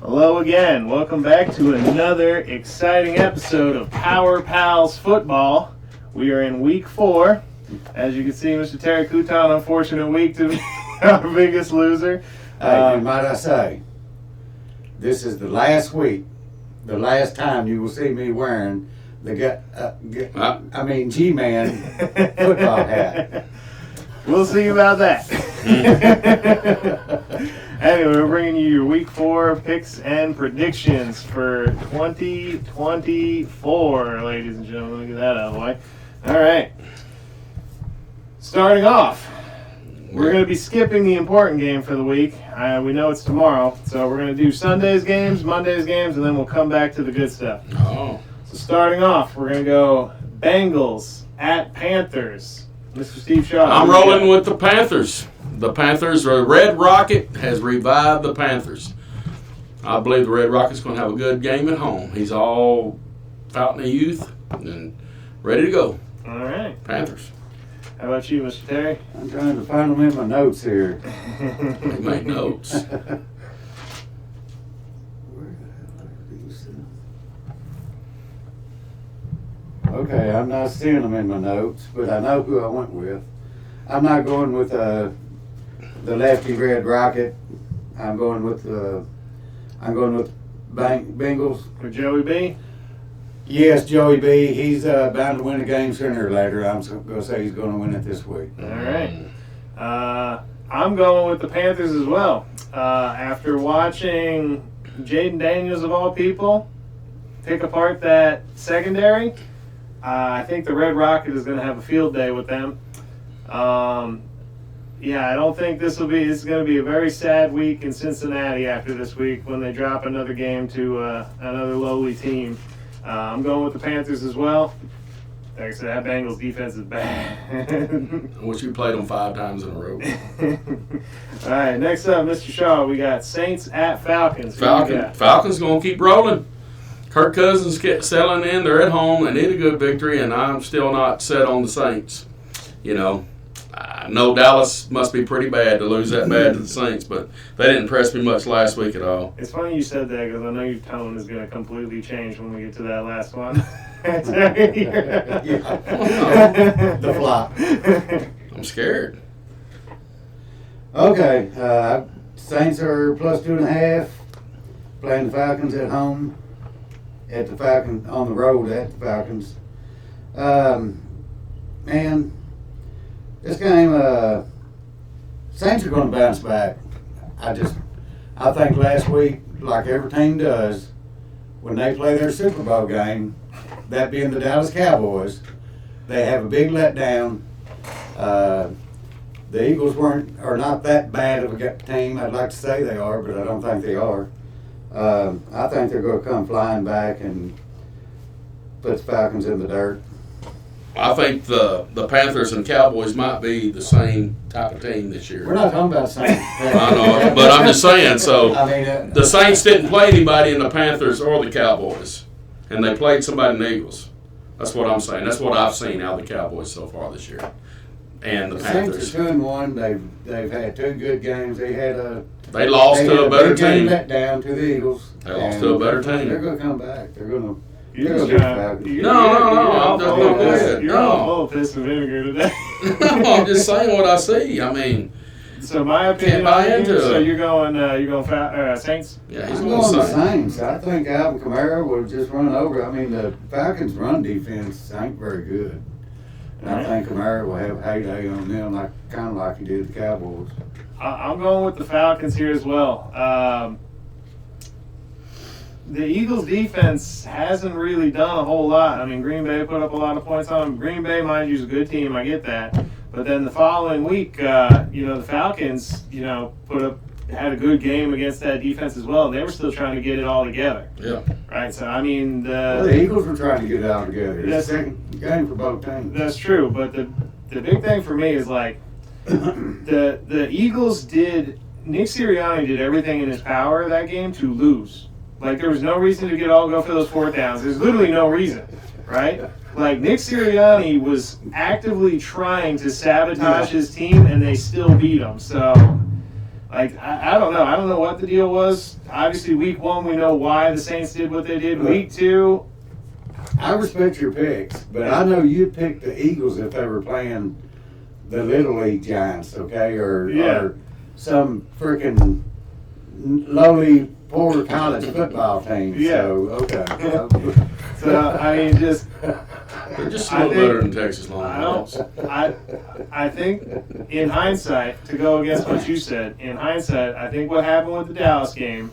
Hello again. Welcome back to another exciting episode of Power Pals Football. We are in week 4. As you can see, Mr. Terry Couton, unfortunate week to be our biggest loser. And might I say, this is the last week, the last time you will see me wearing the G-Man football hat. We'll see about that. Anyway, we're bringing you your week 4 picks and predictions for 2024, ladies and gentlemen. Look at that out of the way. All right. Starting off, we're going to be skipping the important game for the week. We know it's tomorrow, so we're going to do Sunday's games, Monday's games, and then we'll come back to the good stuff. Oh. So starting off, we're going to go Bengals at Panthers. Mr. Steve Shaw. I'm rolling with the Panthers. The Panthers, Red Rocket has revived the Panthers. I believe the Red Rocket's going to have a good game at home. He's all fountain of youth and ready to go. All right. Panthers. How about you, Mr. Terry? I'm trying to find them in my notes here. He made notes. Where the hell are these? Okay, I'm not seeing them in my notes, but I know who I went with. I'm not going with the lefty Red Rocket. I'm going with Bengals. For Joey B? Yes, Joey B. He's bound to win a game sooner or later. I'm going to say he's going to win it this week. All right. I'm going with the Panthers as well. After watching Jaden Daniels, of all people, pick apart that secondary, I think the Red Rocket is going to have a field day with them. I don't think this is going to be a very sad week in Cincinnati after this week when they drop another game to another lowly team. I'm going with the Panthers as well. Like I said, that Bengals defense is bad. I wish we played them 5 times in a row. All right, next up, Mr. Shaw, we got Saints at Falcons. Falcons going to keep rolling. Kirk Cousins settling in. They're at home. They need a good victory, and I'm still not set on the Saints. You know, I know Dallas must be pretty bad to lose that bad to the Saints, but they didn't impress me much last week at all. It's funny you said that because I know your tone is going to completely change when we get to that last one. The flop. I'm scared. Okay, Saints are plus 2.5. Playing the Falcons at home. At the Falcons on the road at the Falcons. Man, this game, Saints are going to bounce back. I think last week, like every team does, when they play their Super Bowl game, that being the Dallas Cowboys, they have a big letdown. The Eagles are not that bad of a team. I'd like to say they are, but I don't think they are. I think they're going to come flying back and put the Falcons in the dirt. I think the Panthers and Cowboys might be the same type of team this year. We're not talking about Saints. I know, but I'm just saying. So I mean, the Saints didn't play anybody in the Panthers or the Cowboys, and they played somebody in the Eagles. That's what I'm saying. That's what I've seen out of the Cowboys so far this year, and the Panthers. Saints are 2-1. They've had 2 good games. They lost to a better team. Let down to the Eagles. They lost to a better team. They're going to come back. They're going to. You're No. You're all full of piss and vinegar today. No, I'm just saying what I see. I mean, so my opinion, Can't buy into so it. you're going Saints. yeah, he's I'm going going to the say. Saints. I think Alvin Kamara will just run over. I mean, the Falcons' run defense ain't very good. And I think Kamara will have a heyday on them, kind of like he did the Cowboys. I'm going with the Falcons here as well. The Eagles' defense hasn't really done a whole lot. I mean, Green Bay put up a lot of points on them. Green Bay, mind you, is a good team. I get that. But then the following week, the Falcons, had a good game against that defense as well. They were still trying to get it all together. Yeah. Right? So, I mean, The Eagles were trying to get it all together. It's the second game for both teams. That's true. But the big thing for me is, like, the Eagles Nick Sirianni did everything in his power that game to lose. Like, there was no reason to go for those 4th downs. There's literally no reason, right? Like, Nick Sirianni was actively trying to sabotage his team, and they still beat him. So, Like, I don't know. I don't know what the deal was. Obviously, week 1, we know why the Saints did what they did. Week 2, I respect your picks, but I know you'd pick the Eagles if they were playing the Little League Giants, okay, or some freaking lowly poor college football team. Yeah. So okay. so I mean, just They're just I a little think- better than Texas Longhorns. I think in hindsight, to go against what you said, in hindsight, I think what happened with the Dallas game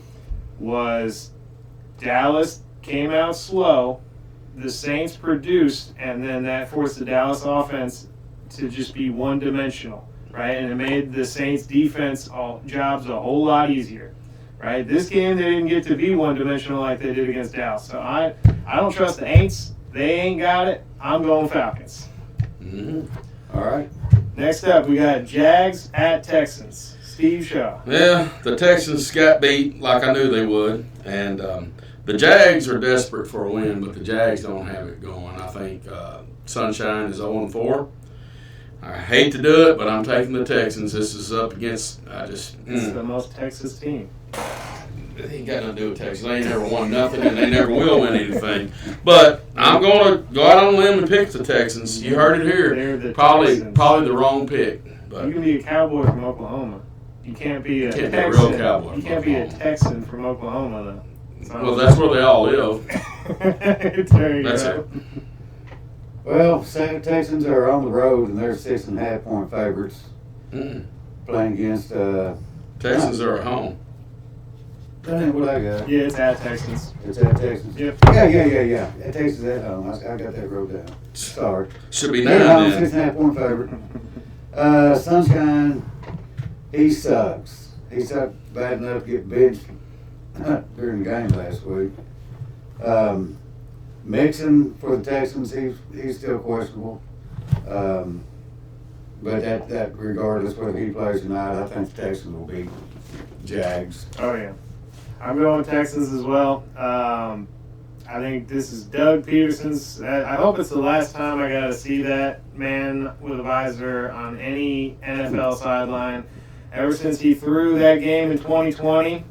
was Dallas came out slow, the Saints produced, and then that forced the Dallas offense to just be one-dimensional, right? And it made the Saints defense jobs a whole lot easier, right? This game, they didn't get to be one-dimensional like they did against Dallas. So I don't trust the Aints. They ain't got it. I'm going Falcons. Mhm. All right. Next up, we got Jags at Texans. Steve Shaw. Yeah, the Texans got beat like I knew they would, and the Jags are desperate for a win, but the Jags don't have it going. I think Sunshine is 0-4. I hate to do it, but I'm taking the Texans. This is up against This is the most Texas team. It ain't got nothing to do with Texas. They ain't never won nothing, and they never will win anything. But I'm going to go out on a limb and pick the Texans. You heard it They're here. the Probably Texans. the wrong pick. But You can be a cowboy from Oklahoma. You can't be a Can't be a Texan. real cowboy You from can't be a Oklahoma. Texan from Oklahoma, though. well, that's where they all live. There you That's go. it. Well, Texans are on the road and they're 6.5 point favorites Mm. playing against. Texans are at home. That ain't what I got. Yeah, it's at Texans. It's at Texas. Yep. Yeah. At Texas at home. I got that wrote down. Sorry. Should be They're home, 9 then. 6.5 point favorite. Sunshine, he sucks. He sucked bad enough to get benched during the game last week. Mixon for the Texans, he's still questionable. But that regardless whether he plays or not, I think the Texans will beat Jags. Oh, yeah. I'm going with Texans as well. I think this is Doug Peterson's. I hope it's the last time I got to see that man with a visor on any NFL sideline. Ever since he threw that game in 2020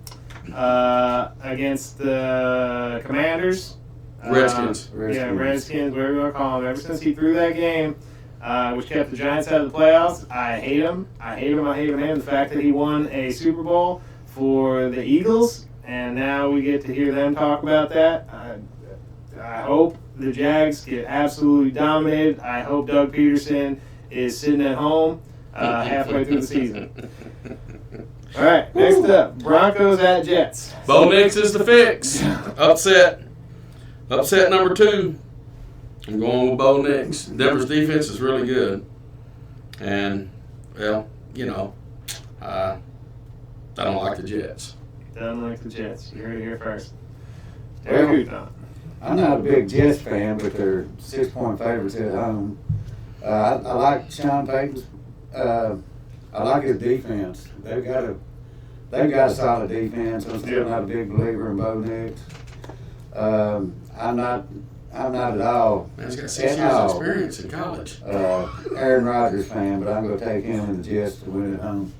against the Commanders. Redskins. Yeah, Redskins, whatever you want to call them. Ever since he threw that game, which kept the Giants out of the playoffs, I hate him. The fact that he won a Super Bowl for the Eagles, and now we get to hear them talk about that. I hope the Jags get absolutely dominated. I hope Doug Peterson is sitting at home halfway through the season. All right, next up, Broncos at Jets. Bo Nix is the fix. Upset number 2. I'm going with Bo Nix. Denver's defense is really good. And, well, I don't like the Jets. Doesn't like the Jets. You heard it here first. Well, Derek Guton. I'm not a big Jets fan, but they're 6 point favorites at home. I like Sean Payton's. I like his defense. They've got a solid defense. I'm still not a big believer in Bo Nix. I'm not at all. Man's got 6 years of experience in college. Aaron Rodgers fan, but I'm going to take him and the Jets to win at home.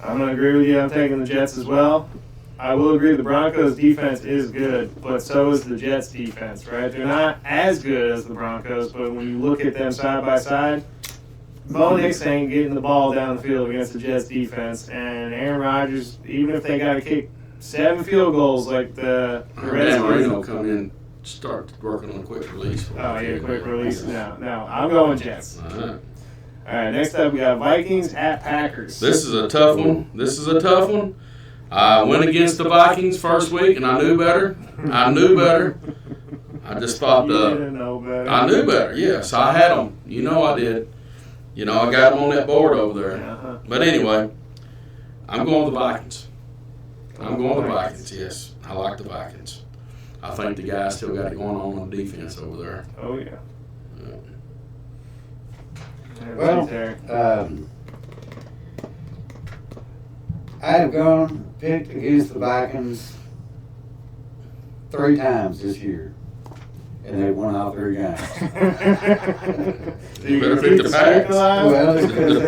I'm going to agree with you. I'm taking the Jets as well. I will agree the Broncos' defense is good, but so is the Jets' defense, right? They're not as good as the Broncos, but when you look at them side by side, Bo Nix ain't getting the ball down the field against the Jets' defense, and Aaron Rodgers, even if they got to kick 7 field goals like the Dan Redskins. Marino come in, start working on a quick release. Oh, yeah, quick release. No, I'm going Jets. All right. All right, next up we got Vikings at Packers. This is a tough one. I went against the Vikings first week, and I knew better. I just popped You up. didn't know better. I knew better, yes. I had them. I did. I got them on that board over there. Uh-huh. But anyway, I'm going with the Vikings. Yes. I like the Vikings. I think the guys still got it going on defense over there. Oh, yeah. Yeah. Well, Terry. I have picked against the Vikings 3 times this year. and they won all 3 games. You better can pick keep the the facts. streak alive? Well, it's because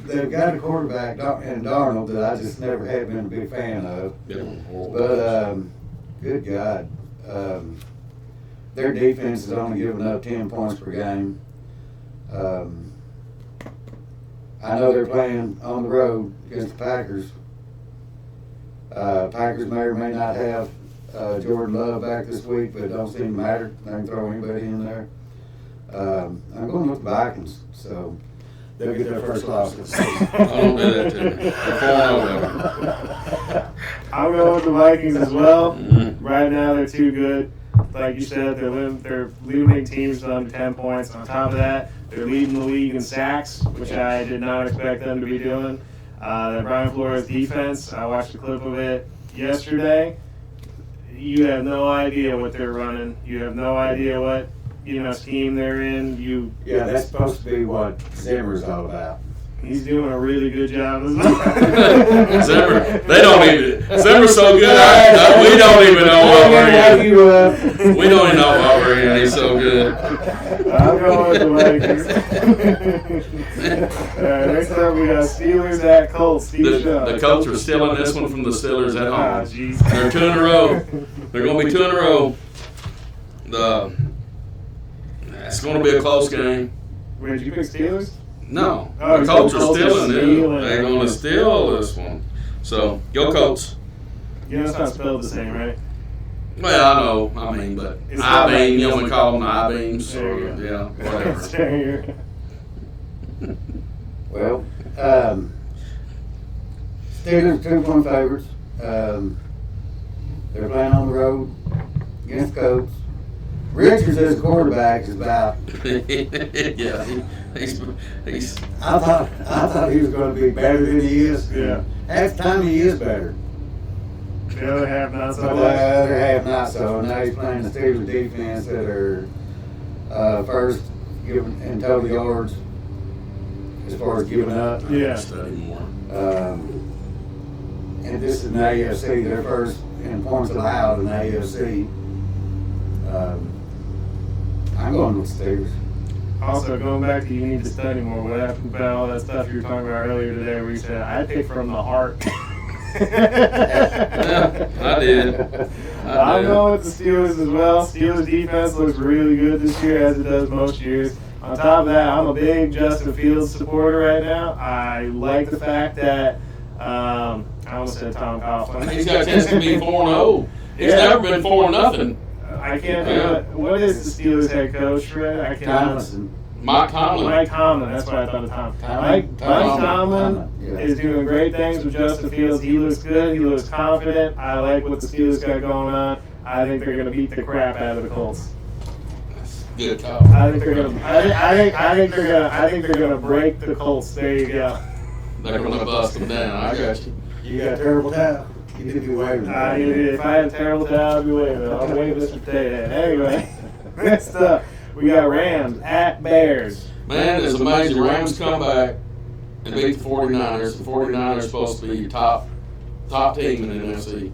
they've got a quarterback in Darnold that I just never have been a big fan of. But good God, their defense is only giving up 10 points per game. I know they're playing on the road against the Packers. Packers may or may not have Jordan Love back this week, but it don't seem to matter. They can throw anybody in there. I'm going with the Vikings, so they'll get their first loss of the season. Don't do that to me. I'm going with the Vikings as well. Mm-hmm. Right now, they're too good. Like you said, they're leading teams to under 10 points. On top of that, they're leading the league in sacks, which I did not expect them to be doing. That Brian Flores defense, I watched a clip of it yesterday. You have no idea what they're running. You have no idea what scheme they're in. Yeah, that's supposed to be what Zimmer's all about. He's doing a really good job. Zimmer, they don't even. Zimmer's so good. We don't even know what we're in. We don't even know what we're in. He's so good. I'm going with the Vikings. Next up, we got Steelers at Colts. The Colts are stealing this one from the Steelers at Oh, home. jeez. They're 2 in a row. They're going to be 2 in a row. It's going to be a close game. Wait, did you pick Steelers? No, Oh, the Colts are Colts are stealing it. stealing. They're going to steal this one. So, go Colts. It's not spelled the same, right? Well, I know. I mean, but It's not I-beam, like- you only call them I-beams. There you Or, go. yeah, whatever. Well, Steelers 2-point favorites. They're playing on the road against the Colts. Richards as a quarterback is about. Yeah, he's I thought he was going to be better than he is. Yeah. Half the time he is better. The other half, not so But the much. other half not so. Now he's playing the Steelers defense that are first giving in total yards as far as giving up. Yeah. study more. And this is an AFC. They're first in points allowed in the AFC. I'm going with the Steelers. Also, going back to you need to study more. What happened about all that stuff you were talking about earlier today where you said, I pick from the heart. Yeah, I did. I'm going with the Steelers as well. Steelers defense looks really good this year, as it does most years. On top of that, I'm a big Justin Fields supporter right now. I like the fact that I almost said Tom Coughlin. He's got a chance to be 4-0. He's Yeah. never been 4-0. I can't do it. What is the Steelers head coach, Fred? I can't. Tomlinson. Mike Tomlin. Mike Tomlin. That's what I thought of Tom. Mike Tomlin. Tomlin Yeah. is doing great things with Justin Fields. He looks good. He looks confident. I like what the Steelers got going on. I think they're going to beat the crap out of the Colts. Good call. I think they're going to. I think they're going to break the Colts. There you go. They're going to bust them down. I got you. You got a terrible towel. You did be waving. If I had a terrible time, I'd be waving. I'll wave this for today. Anyway, next up, we got Rams at Bears. Man, it's amazing. Rams come back and beat the 49ers. The 49ers are supposed to be your top team in the NFC.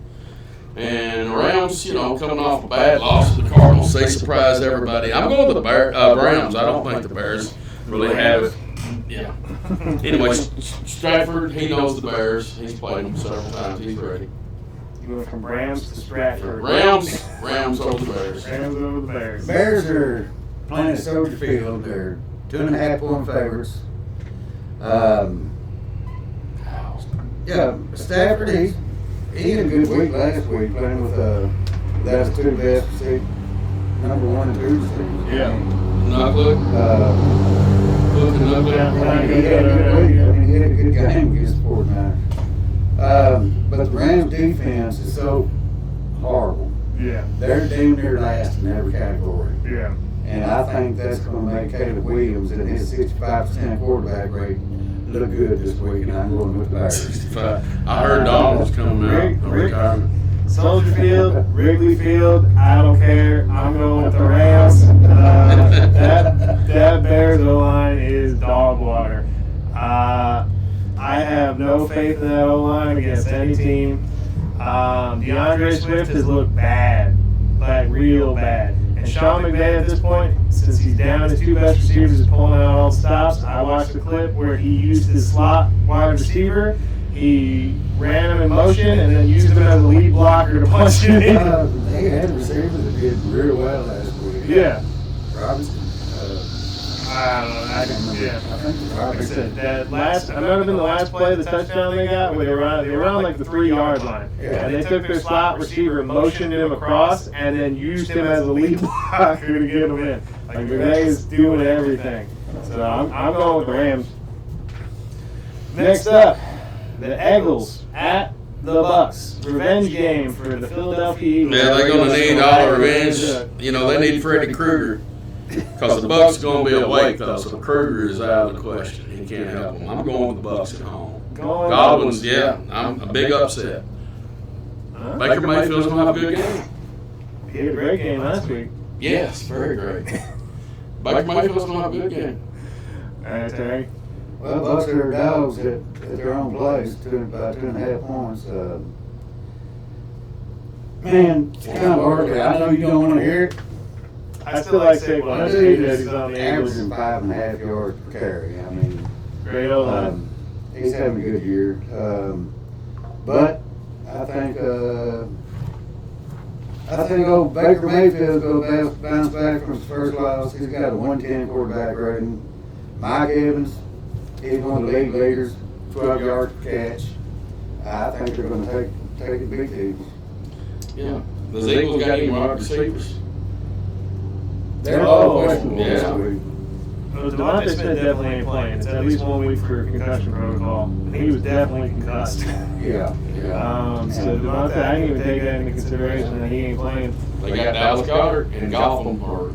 And the Rams, coming off a bad loss to the Cardinals, they surprised everybody. I'm going with the Rams. I don't think the Bears really have it. Yeah. Anyway, Stratford, he knows the Bears. He's played them several times. He's ready. You went from Rams to Stratford. Rams over the Bears. Rams over the Bears. Bears are playing at Soldier Field. They're 2.5-point favorites. Yeah, Stafford, he had a good week last week playing with that's two best receivers, number 1 and 2 receivers. Yeah. Knuckler. Hook and Knuckler. He had a good week. I mean, he had a good game against the 49ers. But the Rams defense is so horrible. Yeah. They're damn near last in every category. Yeah. And I think that's going to make Caleb Williams and his 65% quarterback rate look good this week, and I'm going with the Bears. 65. I heard Donald's coming out of retirement. Soldier Field, Wrigley Field, I don't care. I'm going with the Rams. That Bears O-line is dog water. I have no faith in that O-line against any team. DeAndre Swift has looked bad, like real bad. And Sean McVay at this point, since he's down his two best receivers, is pulling out all the stops. I watched the clip where he used his slot wide receiver. He ran him in motion and then used him as a lead blocker to punch it in. They had receivers that did real well last week. Yeah. Robinson. I don't know. I think Like I Robinson. said, that last, I might have been the last play of the touchdown they got, where they were on like the 3-yard line. Yeah. And they took their slot receiver, motioned him across, and then used him as a lead blocker to get him in. Like McVay is doing everything. So I'm going with the Rams. Next up, the Eagles at the Bucks. Revenge game for the Philadelphia Eagles. Yeah, they're gonna need all the revenge. You know, they need Freddie Krueger. Because the Bucks are going to be awake, though, so Krueger is out of the question. He can't help them. I'm going with the Bucks at home. Godwin's, yeah, I'm a big upset. Baker Mayfield's going to have a good game. He had a great game last week. Yes, very great. Baker Mayfield's going to have a good game. All right, Terry. Well, Bucks are dogs at their own place, about 2.5 points. Man, it's kind of hard. I know you don't want to hear it. I still like Saquon. But He's on the averaging Eagles. 5.5 yards per carry. I mean, Great old line. he's having a good year. But I think old Baker Mayfield's going to bounce back from his first loss. He's got a 110 quarterback rating. Mike Evans, he's one of the league leaders, 12 yards per catch. I think they're going to take it big Eagles. Yeah. The Eagles got any wide receivers? They're all questionable this Yeah. week. Well, Devontae Smith definitely ain't playing. It's at least 1 week for concussion protocol. And he was definitely concussed. Yeah. So Devontae, I didn't even take that into consideration that he ain't playing. They got Dallas Goedert and Gotham, or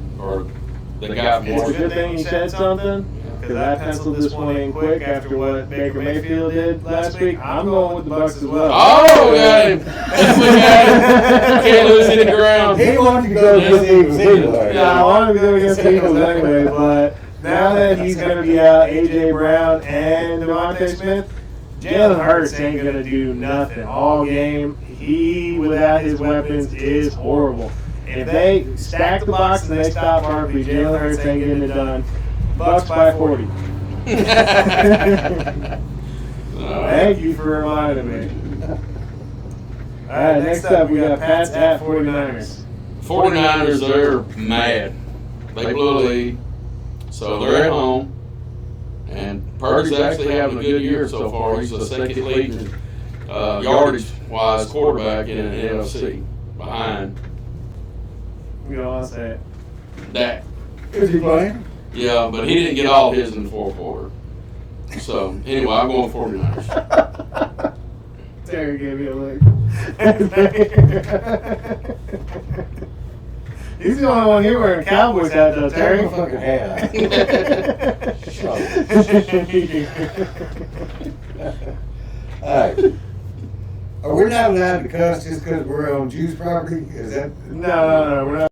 they got It's more. a good thing you said something, because I penciled this one in quick after what Baker Mayfield did last week. I'm going with the Bucks as well. Oh, we got him. Yes, we got him. Can't lose any ground. He wanted to go against the Eagles anyway. Yeah, I wanted to go against the Eagles anyway, but now that he's going to be out, A.J. Brown and Devontae Smith, Jalen Hurts ain't going to do nothing all game. He, without his weapons, is horrible. If they stack the box and they stop Barkley, Jalen Hurts ain't getting it done. Bucks by 40. Thank you for reminding me. All right, next up we got Pats at 49ers. 49ers, they're mad. They blew a lead, so they're at home. And Purdy's actually having a good year so far. He's the second leading yardage-wise quarterback in the NFC, behind You don't want to say it. Dak. Is he playing? Yeah, but he didn't get all his in the fourth quarter. So, anyway, I'm going 49ers. Terry gave me a look. He's the only one here wearing Cowboys hat though, Terry. Motherfucking hat. Hey, are we not allowed to cuss just because we're on Jews property? Is that? No, we're not.